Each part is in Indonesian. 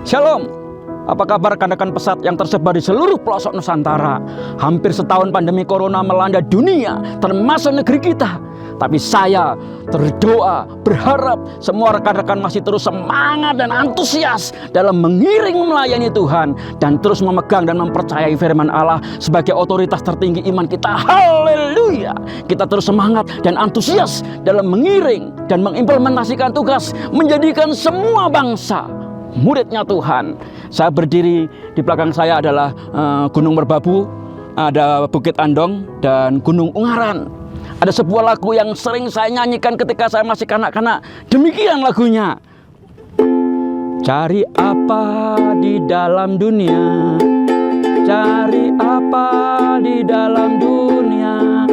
Shalom. Apa kabar rekan-rekan pesat yang tersebar di seluruh pelosok Nusantara? Hampir setahun pandemi corona melanda dunia, termasuk negeri kita. Tapi saya berdoa, berharap semua rekan-rekan masih terus semangat dan antusias dalam mengiring melayani Tuhan dan terus memegang dan mempercayai firman Allah sebagai otoritas tertinggi iman kita. Haleluya! Kita terus semangat dan antusias dalam mengiring dan mengimplementasikan tugas menjadikan semua bangsa muridnya Tuhan. Saya berdiri, di belakang saya adalah Gunung Merbabu, ada Bukit Andong, dan Gunung Ungaran. Ada sebuah lagu yang sering saya nyanyikan ketika saya masih kanak-kanak. Demikian lagunya. Cari apa di dalam dunia? Cari apa di dalam dunia?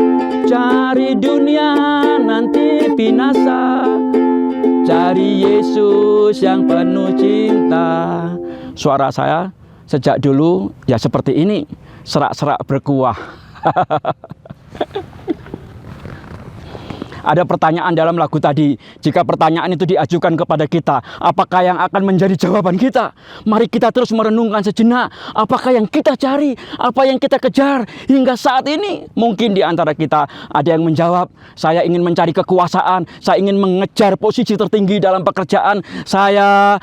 Cari dunia nanti binasa. Cari Yesus yang penuh cinta. Suara saya sejak dulu ya seperti ini, serak-serak berkuah. Ada pertanyaan dalam lagu tadi. Jika pertanyaan itu diajukan kepada kita, apakah yang akan menjadi jawaban kita? Mari kita terus merenungkan sejenak. Apakah yang kita cari? Apa yang kita kejar hingga saat ini? Mungkin di antara kita ada yang menjawab, saya ingin mencari kekuasaan, saya ingin mengejar posisi tertinggi dalam pekerjaan, saya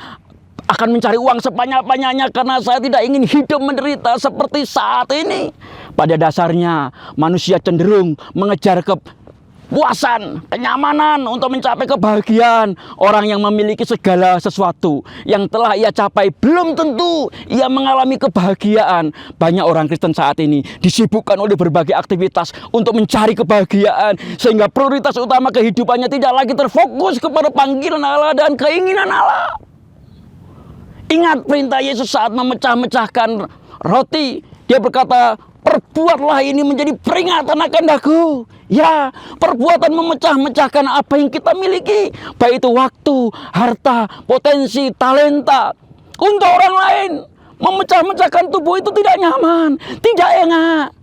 akan mencari uang sebanyak-banyaknya karena saya tidak ingin hidup menderita seperti saat ini. Pada dasarnya manusia cenderung mengejar kepuasan, kenyamanan untuk mencapai kebahagiaan. Orang yang memiliki segala sesuatu yang telah ia capai belum tentu ia mengalami kebahagiaan. Banyak orang Kristen saat ini disibukkan oleh berbagai aktivitas untuk mencari kebahagiaan, sehingga prioritas utama kehidupannya tidak lagi terfokus kepada panggilan Allah dan keinginan Allah. Ingat perintah Yesus saat memecah-mecahkan roti. Dia berkata, perbuatlah ini menjadi peringatan akan daku. Ya, perbuatan memecah-mecahkan apa yang kita miliki, baik itu waktu, harta, potensi, talenta, untuk orang lain. Memecah-mecahkan tubuh itu tidak nyaman, tidak enak,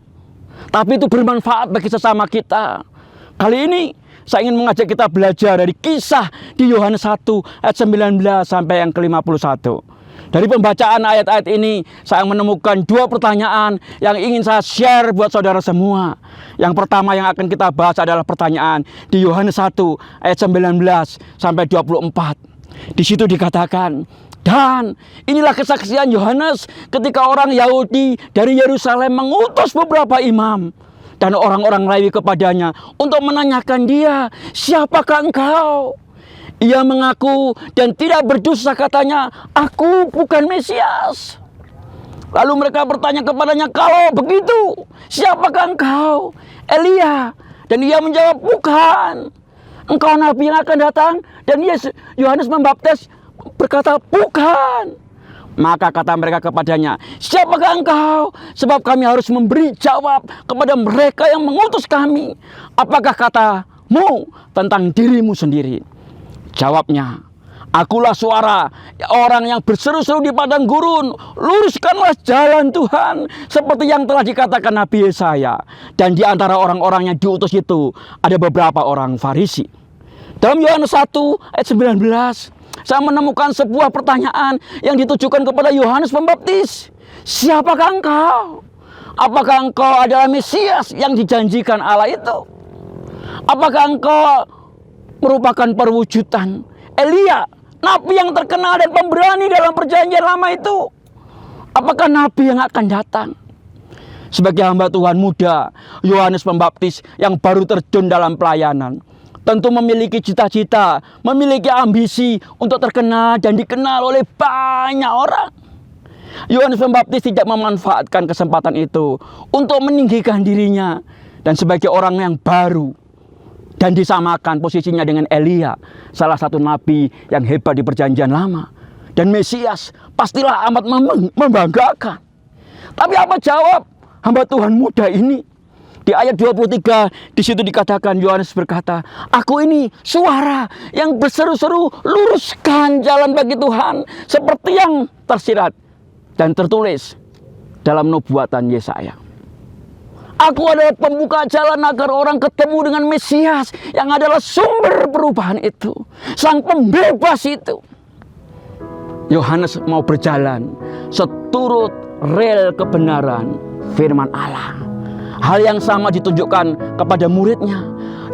tapi itu bermanfaat bagi sesama kita. Kali ini saya ingin mengajak kita belajar dari kisah di Yohanes 1 ayat 19 sampai yang ke-51. Dari pembacaan ayat-ayat ini, saya menemukan dua pertanyaan yang ingin saya share buat saudara semua. Yang pertama yang akan kita bahas adalah pertanyaan di Yohanes 1 ayat 19 sampai 24. Di situ dikatakan, dan inilah kesaksian Yohanes ketika orang Yahudi dari Yerusalem mengutus beberapa imam dan orang-orang Lewi kepadanya untuk menanyakan dia, siapakah engkau? Ia mengaku dan tidak berdosa, katanya, aku bukan Mesias. Lalu mereka bertanya kepadanya, kalau begitu, siapakah engkau? Elia. Dan ia menjawab, bukan. Engkau nabi yang akan datang? Dan Yohanes Pembaptis berkata, bukan. Maka kata mereka kepadanya, siapakah engkau? Sebab kami harus memberi jawab kepada mereka yang mengutus kami. Apakah katamu tentang dirimu sendiri? Jawabnya, akulah suara orang yang berseru-seru di padang gurun, luruskanlah jalan Tuhan, seperti yang telah dikatakan Nabi Yesaya. Dan di antara orang-orang yang diutus itu ada beberapa orang Farisi. Dalam Yohanes 1 ayat 19, saya menemukan sebuah pertanyaan yang ditujukan kepada Yohanes Pembaptis. Siapakah engkau? Apakah engkau adalah Mesias yang dijanjikan Allah itu? Apakah engkau merupakan perwujudan Elia, nabi yang terkenal dan pemberani dalam perjanjian lama itu? Apakah nabi yang akan datang? Sebagai hamba Tuhan muda, Yohanes Pembaptis yang baru terjun dalam pelayanan, tentu memiliki cita-cita, memiliki ambisi untuk terkenal dan dikenal oleh banyak orang. Yohanes Pembaptis tidak memanfaatkan kesempatan itu untuk meninggikan dirinya dan sebagai orang yang baru dan disamakan posisinya dengan Elia, salah satu nabi yang hebat di perjanjian lama, dan Mesias pastilah amat membanggakan. Tapi apa jawab hamba Tuhan muda ini? Di ayat 23 di situ dikatakan, Yohanes berkata, aku ini suara yang berseru-seru, luruskan jalan bagi Tuhan, seperti yang tersirat dan tertulis dalam nubuatan Yesaya. Aku adalah pembuka jalan agar orang ketemu dengan Mesias yang adalah sumber perubahan itu, sang pembebas itu. Yohanes mau berjalan seturut rel kebenaran firman Allah. Hal yang sama ditunjukkan kepada muridnya.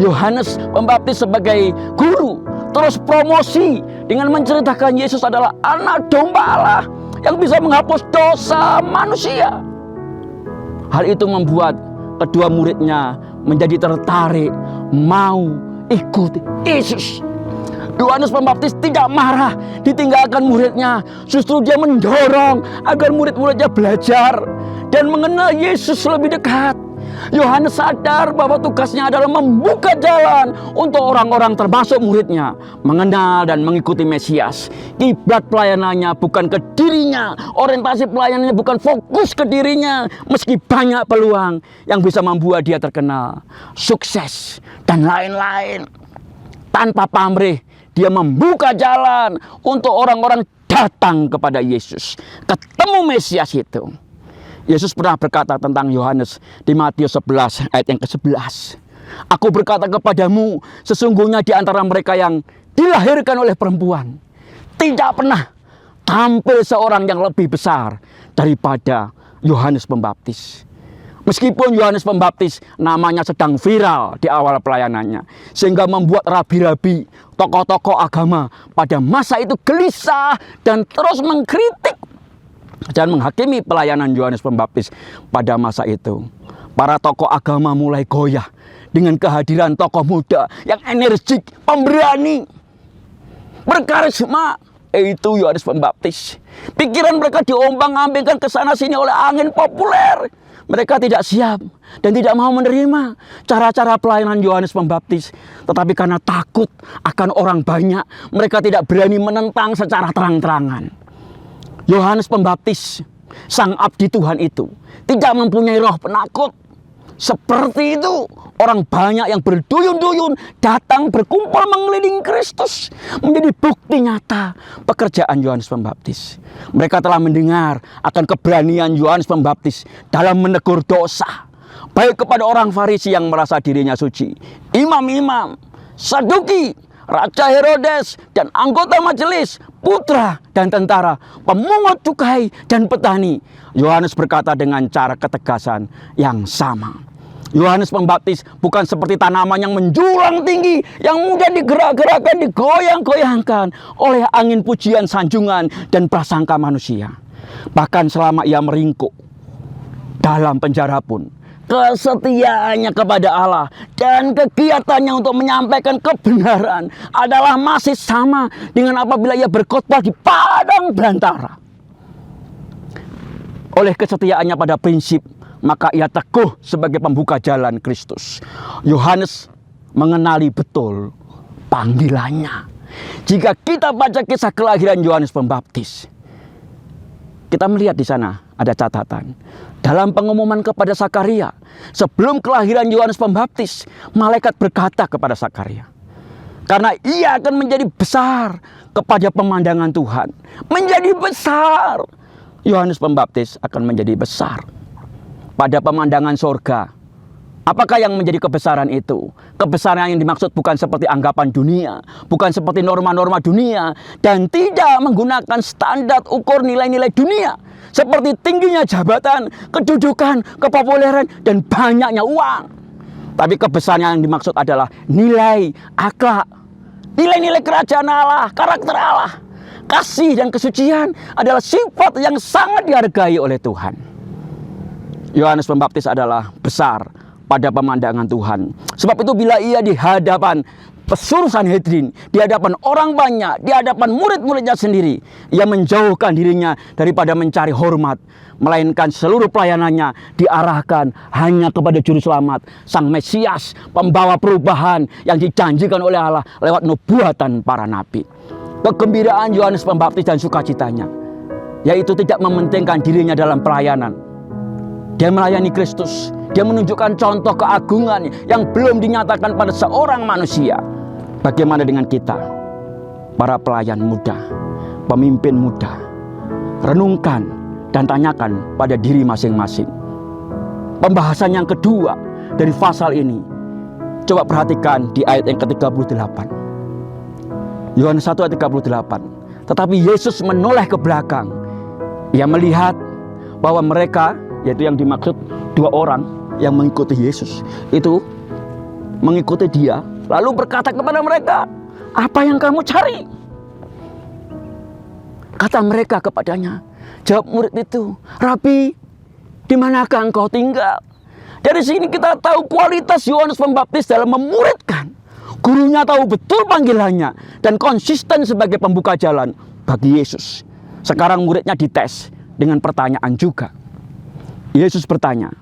Yohanes Pembaptis sebagai guru terus promosi dengan menceritakan Yesus adalah anak domba Allah yang bisa menghapus dosa manusia. Hal itu membuat kedua muridnya menjadi tertarik mau ikut Yesus. Yohanes Pembaptis tidak marah ditinggalkan muridnya. Justru dia mendorong agar murid-muridnya belajar dan mengenal Yesus lebih dekat. Yohanes sadar bahwa tugasnya adalah membuka jalan untuk orang-orang termasuk muridnya mengenal dan mengikuti Mesias. Kiblat pelayanannya bukan ke dirinya, orientasi pelayanannya bukan fokus ke dirinya, meski banyak peluang yang bisa membuat dia terkenal, sukses, dan lain-lain. Tanpa pamrih, dia membuka jalan untuk orang-orang datang kepada Yesus, ketemu Mesias itu. Yesus pernah berkata tentang Yohanes di Matius 11 ayat yang ke-11. Aku berkata kepadamu, sesungguhnya di antara mereka yang dilahirkan oleh perempuan, tidak pernah tampil seorang yang lebih besar daripada Yohanes Pembaptis. Meskipun Yohanes Pembaptis namanya sedang viral di awal pelayanannya, sehingga membuat rabi-rabi, tokoh-tokoh agama pada masa itu gelisah dan terus mengkritik dan menghakimi pelayanan Yohanes Pembaptis pada masa itu. Para tokoh agama mulai goyah dengan kehadiran tokoh muda yang energik, pemberani, berkarisma, yaitu Yohanes Pembaptis. Pikiran mereka diombang-ambingkan ke sana sini oleh angin populer. Mereka tidak siap dan tidak mau menerima cara-cara pelayanan Yohanes Pembaptis. Tetapi karena takut akan orang banyak, mereka tidak berani menentang secara terang-terangan. Yohanes Pembaptis, sang abdi Tuhan itu, tidak mempunyai roh penakut. Seperti itu, orang banyak yang berduyun-duyun datang berkumpul mengelilingi Kristus, menjadi bukti nyata pekerjaan Yohanes Pembaptis. Mereka telah mendengar akan keberanian Yohanes Pembaptis dalam menegur dosa, baik kepada orang Farisi yang merasa dirinya suci, imam-imam, Saduki, Raja Herodes, dan anggota majelis, putra dan tentara, pemungut cukai dan petani. Yohanes berkata dengan cara ketegasan yang sama. Yohanes Pembaptis bukan seperti tanaman yang menjulang tinggi, yang mudah digerak-gerakkan, digoyang-goyangkan oleh angin pujian, sanjungan, dan prasangka manusia. Bahkan selama ia meringkuk dalam penjara pun, kesetiaannya kepada Allah dan kegiatannya untuk menyampaikan kebenaran adalah masih sama dengan apabila ia berkhotbah di padang belantara. Oleh kesetiaannya pada prinsip, maka ia teguh sebagai pembuka jalan Kristus. Yohanes mengenali betul panggilannya. Jika kita baca kisah kelahiran Yohanes Pembaptis, kita melihat di sana ada catatan. Dalam pengumuman kepada Sakaria, sebelum kelahiran Yohanes Pembaptis, malaikat berkata kepada Sakaria, karena ia akan menjadi besar kepada pemandangan Tuhan. Menjadi besar. Yohanes Pembaptis akan menjadi besar pada pemandangan sorga. Apakah yang menjadi kebesaran itu? Kebesaran yang dimaksud bukan seperti anggapan dunia, bukan seperti norma-norma dunia, dan tidak menggunakan standar ukur nilai-nilai dunia, seperti tingginya jabatan, kedudukan, kepopuleran, dan banyaknya uang. Tapi kebesaran yang dimaksud adalah nilai akhlak, nilai-nilai kerajaan Allah, karakter Allah. Kasih dan kesucian adalah sifat yang sangat dihargai oleh Tuhan. Yohanes Pembaptis adalah besar pada pemandangan Tuhan. Sebab itu bila ia di hadapan pesuruh Sanhedrin, di hadapan orang banyak, di hadapan murid-muridnya sendiri, ia menjauhkan dirinya daripada mencari hormat, melainkan seluruh pelayanannya diarahkan hanya kepada juru selamat, Sang Mesias, pembawa perubahan yang dijanjikan oleh Allah lewat nubuatan para nabi. Kegembiraan Yohanes Pembaptis dan sukacitanya, yaitu tidak mementingkan dirinya dalam pelayanan. Dia melayani Kristus. Dia menunjukkan contoh keagungan yang belum dinyatakan pada seorang manusia. Bagaimana dengan kita, para pelayan muda, pemimpin muda? Renungkan dan tanyakan pada diri masing-masing. Pembahasan yang kedua dari pasal ini, coba perhatikan di ayat yang ke-38. Yohanes 1 ayat 38. Tetapi Yesus menoleh ke belakang. Ia melihat bahwa mereka, yaitu yang dimaksud 2 orang yang mengikuti Yesus, itu mengikuti dia, lalu berkata kepada mereka, "Apa yang kamu cari?" Kata mereka kepadanya, jawab murid itu, "Rabi, di manakah engkau tinggal?" Dari sini kita tahu kualitas Yohanes Pembaptis dalam memuridkan. Gurunya tahu betul panggilannya dan konsisten sebagai pembuka jalan bagi Yesus. Sekarang muridnya dites dengan pertanyaan juga. Yesus bertanya,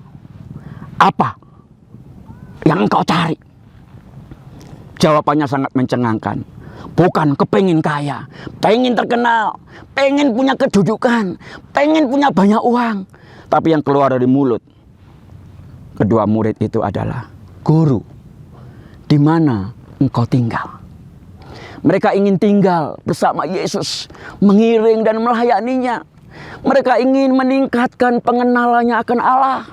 "Apa yang engkau cari?" Jawabannya sangat mencengangkan. Bukan kepengin kaya, pengen terkenal, pengen punya kedudukan, pengen punya banyak uang. Tapi yang keluar dari mulut kedua murid itu adalah, "Guru, di mana engkau tinggal?" Mereka ingin tinggal bersama Yesus, mengiring dan melayaninya. Mereka ingin meningkatkan pengenalannya akan Allah.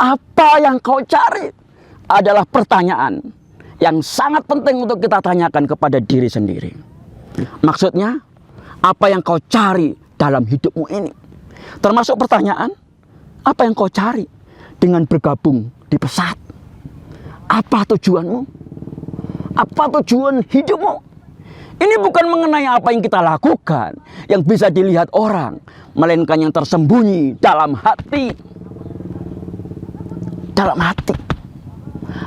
Apa yang kau cari adalah pertanyaan yang sangat penting untuk kita tanyakan kepada diri sendiri. Maksudnya, apa yang kau cari dalam hidupmu ini? Termasuk pertanyaan, apa yang kau cari dengan bergabung di Pesat? Apa tujuanmu? Apa tujuan hidupmu? Ini bukan mengenai apa yang kita lakukan, yang bisa dilihat orang, melainkan yang tersembunyi dalam hati. Dalam hati.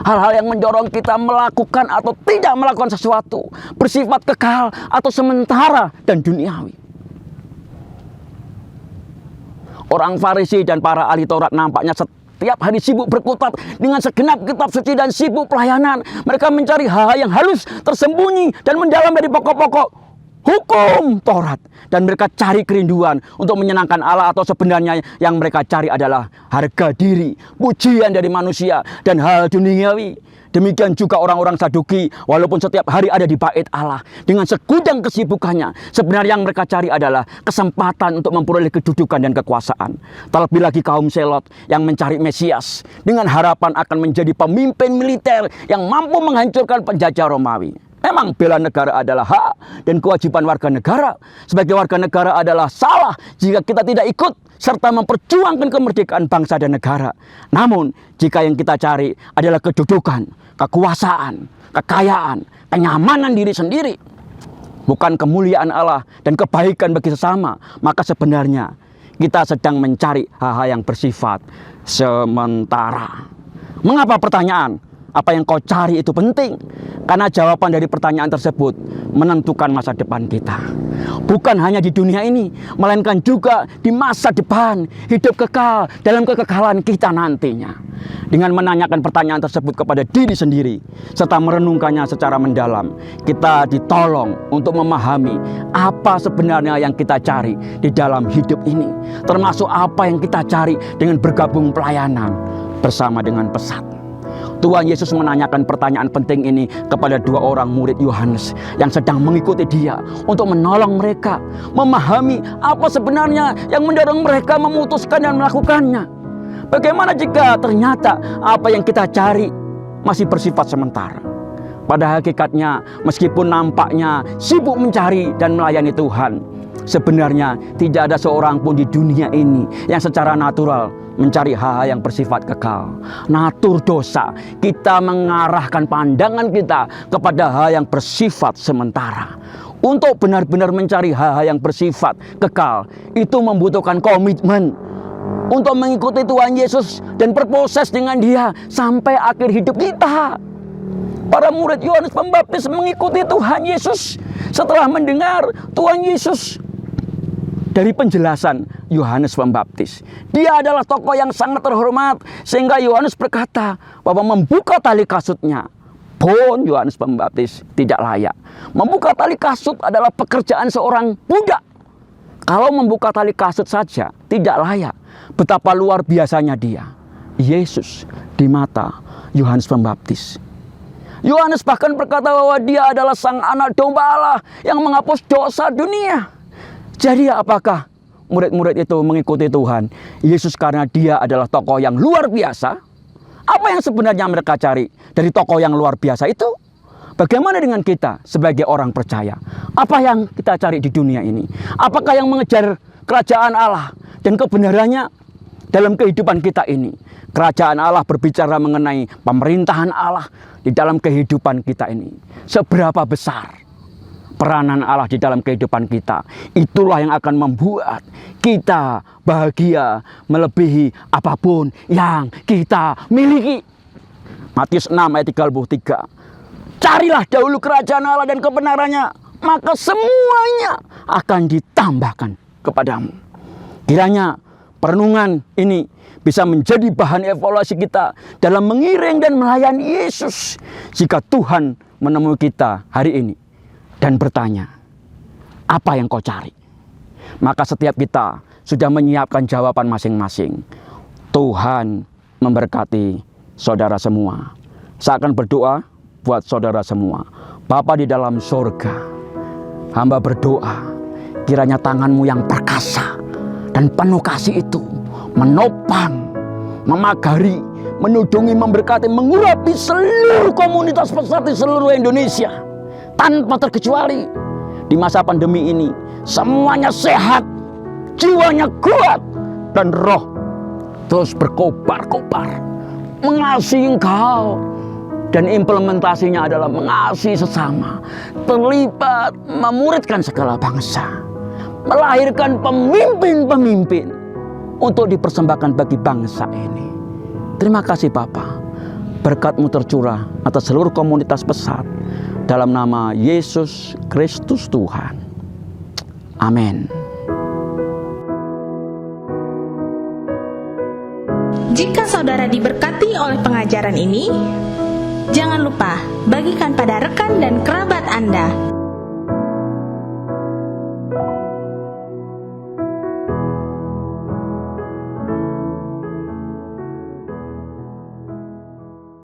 Hal-hal yang mendorong kita melakukan atau tidak melakukan sesuatu, bersifat kekal atau sementara dan duniawi. Orang Farisi dan para ahli Taurat nampaknya setiap hari sibuk berkutat dengan segenap kitab suci dan sibuk pelayanan. Mereka mencari hal-hal yang halus, tersembunyi dan mendalam dari pokok-pokok hukum Taurat. Dan mereka cari kerinduan untuk menyenangkan Allah, atau sebenarnya yang mereka cari adalah harga diri, pujian dari manusia, dan hal duniawi. Demikian juga orang-orang Saduki, walaupun setiap hari ada di bait Allah dengan segudang kesibukannya, sebenarnya yang mereka cari adalah kesempatan untuk memperoleh kedudukan dan kekuasaan. Terlebih lagi kaum Selot yang mencari Mesias dengan harapan akan menjadi pemimpin militer yang mampu menghancurkan penjajah Romawi. Memang bela negara adalah hak dan kewajiban warga negara. Sebagai warga negara adalah salah jika kita tidak ikut serta memperjuangkan kemerdekaan bangsa dan negara. Namun, jika yang kita cari adalah kedudukan, kekuasaan, kekayaan, kenyamanan diri sendiri, bukan kemuliaan Allah dan kebaikan bagi sesama, maka sebenarnya kita sedang mencari hal-hal yang bersifat sementara. Mengapa pertanyaan apa yang kau cari itu penting? Karena jawaban dari pertanyaan tersebut menentukan masa depan kita. Bukan hanya di dunia ini, melainkan juga di masa depan, hidup kekal dalam kekekalan kita nantinya. Dengan menanyakan pertanyaan tersebut kepada diri sendiri, serta merenungkannya secara mendalam, kita ditolong untuk memahami apa sebenarnya yang kita cari di dalam hidup ini. Termasuk apa yang kita cari dengan bergabung pelayanan bersama dengan Pesat. Tuhan Yesus menanyakan pertanyaan penting ini kepada 2 orang murid Yohanes yang sedang mengikuti dia untuk menolong mereka memahami apa sebenarnya yang mendorong mereka memutuskan dan melakukannya. Bagaimana jika ternyata apa yang kita cari masih bersifat sementara? Pada hakikatnya, meskipun nampaknya sibuk mencari dan melayani Tuhan, sebenarnya tidak ada seorang pun di dunia ini yang secara natural mencari hal-hal yang bersifat kekal. Natur dosa kita mengarahkan pandangan kita kepada hal yang bersifat sementara. Untuk benar-benar mencari hal-hal yang bersifat kekal, itu membutuhkan komitmen untuk mengikuti Tuhan Yesus dan berproses dengan Dia sampai akhir hidup kita. Para murid Yohanes Pembaptis mengikuti Tuhan Yesus setelah mendengar Tuhan Yesus dari penjelasan Yohanes Pembaptis. Dia adalah tokoh yang sangat terhormat, sehingga Yohanes berkata bahwa membuka tali kasutnya pun Yohanes Pembaptis tidak layak. Membuka tali kasut adalah pekerjaan seorang budak. Kalau membuka tali kasut saja tidak layak, betapa luar biasanya dia, Yesus, di mata Yohanes Pembaptis. Yohanes bahkan berkata bahwa dia adalah sang anak domba Allah yang menghapus dosa dunia. Jadi apakah murid-murid itu mengikuti Tuhan Yesus karena dia adalah tokoh yang luar biasa? Apa yang sebenarnya mereka cari dari tokoh yang luar biasa itu? Bagaimana dengan kita sebagai orang percaya? Apa yang kita cari di dunia ini? Apakah yang mengejar kerajaan Allah dan kebenarannya dalam kehidupan kita ini? Kerajaan Allah berbicara mengenai pemerintahan Allah di dalam kehidupan kita ini. Seberapa besar peranan Allah di dalam kehidupan kita? Itulah yang akan membuat kita bahagia melebihi apapun yang kita miliki. Matius 6 ayat 33. Carilah dahulu kerajaan Allah dan kebenarannya, maka semuanya akan ditambahkan kepadamu. Kiranya perenungan ini bisa menjadi bahan evaluasi kita dalam mengiring dan melayani Yesus. Jika Tuhan menemui kita hari ini dan bertanya, apa yang kau cari? Maka setiap kita sudah menyiapkan jawaban masing-masing. Tuhan memberkati saudara semua. Saya akan berdoa buat saudara semua. Bapa di dalam sorga, hamba berdoa kiranya tanganmu yang perkasa dan penuh kasih itu menopang, memagari, menudungi, memberkati, mengurapi seluruh komunitas pesat di seluruh Indonesia tanpa terkecuali. Di masa pandemi ini semuanya sehat, jiwanya kuat, dan roh terus berkobar-kobar mengasihi Engkau. Dan implementasinya adalah mengasihi sesama, terlibat memuridkan segala bangsa, melahirkan pemimpin-pemimpin untuk dipersembahkan bagi bangsa ini. Terima kasih Bapa, berkat-Mu tercurah atas seluruh komunitas pesat dalam nama Yesus Kristus Tuhan. Amin. Jika saudara diberkati oleh pengajaran ini, jangan lupa bagikan pada rekan dan kerabat Anda.